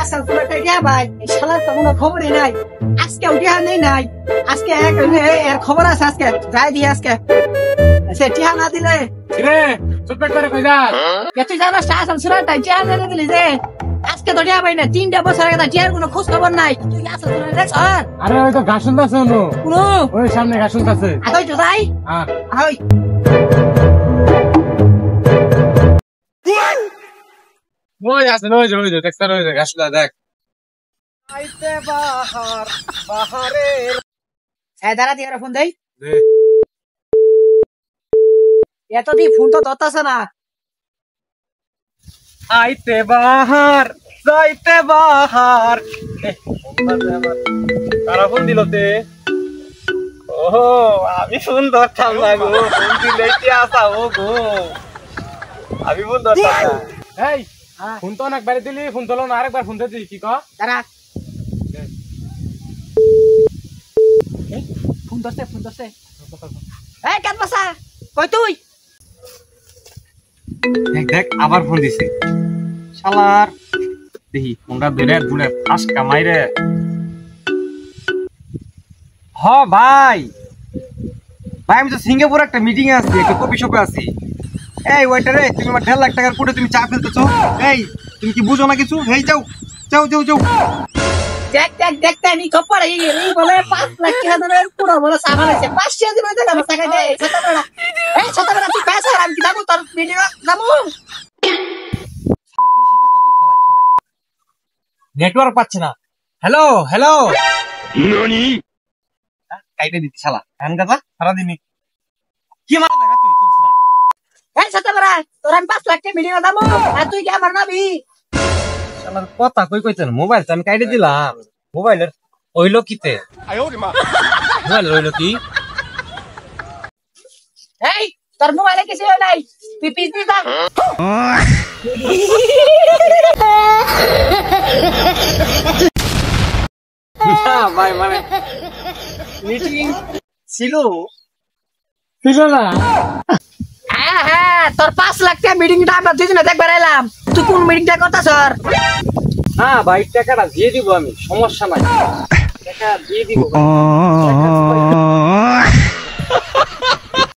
আজকাল পুরো টিয়া ভাই শালার তো কোনো খবরই নাই আজকে উঠিয়া নেই নাই আজকে এর খবর আছে আজকে যাই দিয়ে আজকে সে টিয়া না দিলে রে চুপচাপ করে কই যা তুই জানাস আসল সুরাটা টিয়া না দিলি যে আজকে তো টিয়া ভাই না 3টা বছর আগে টিয়ার কোনো খোঁজ খবর নাই তুই আসল সুরা রে স্যার আরে ওই তো ঘাস শুনতাছে কোনো ওই সামনে ঘাস শুনতাছে আই তো যাই আই ওই আছে ওই যে দেখছ ওই যে ঘাসটা দেখ আইতে বাহার বাহারের দাঁড়া দিয়ে ফোন দেই দে এতদিন ফোন তো ধরতাছে না আইতে বাহার যাইতে বাহার কারা ফোন দিল তে ওহো আমি ফোন ধরতাম না গো ফোন দিলে কি আসা ও গো আমি ফোন ধরতাম না এই ফোন তো অনেকবার দিলি ফোন তোলো না আরেকবার ফোন দিলি কি ক দাঁড়া ফোন ধরছে এই কাট বসা কই তুই দেখ আবার ফোন দিছে শালার দেখি ফোনটা বেরে দুনে ফাঁস কামাই রে হ ভাই ভাই আমি তো সিঙ্গাপুর একটা মিটিং এ আছি একটা কফি শপে আছি এই ওয়েটারে তুমি আমার 1.5 লাখ টাকার কোটে তুমি চা ফেলতেছো এই তুমি কি বুঝো না কিছু হেই যাও যাও যাও যাও দেখ আমি খবর এই বলে 5 লাখ টাকা ধরে পুরো বলে সামান আছে 500 দিন হতে গেল টাকা দে ছোটবেলা তুই পয়সা আমি কি দাও তোর ভিডিও দামু নেটওয়ার্ক পাচ্ছে না হ্যালো হ্যালো ননি কাইতে দিতে শালা এন কথা সারা দিনই কি মারা দেখা তুই বুঝছ না এই ছোটবেলা তোর আমি 5 লাখ টাকা ভিডিও দামু আর তুই কি আমার নাবি শালার কথা কইতেন মোবাইল তো আমি কাইতে দিলাম মোবাইলের হইলো কিতে মোবাইল হইলো কি এই তোর মোবাইলে কিছু নাই তুই পিস দি যা ভাই মানে মিটিং ছিল না হ্যাঁ তোর 5 লাখ টাকা মিটিংটা আমরা দুজনে দেখবার এলাম তুই কোন মিটিংটা করতা স্যার হ্যাঁ ভাই টাকাটা দিয়ে দিব আমি সমস্যা নাই টাকা দিয়ে দিব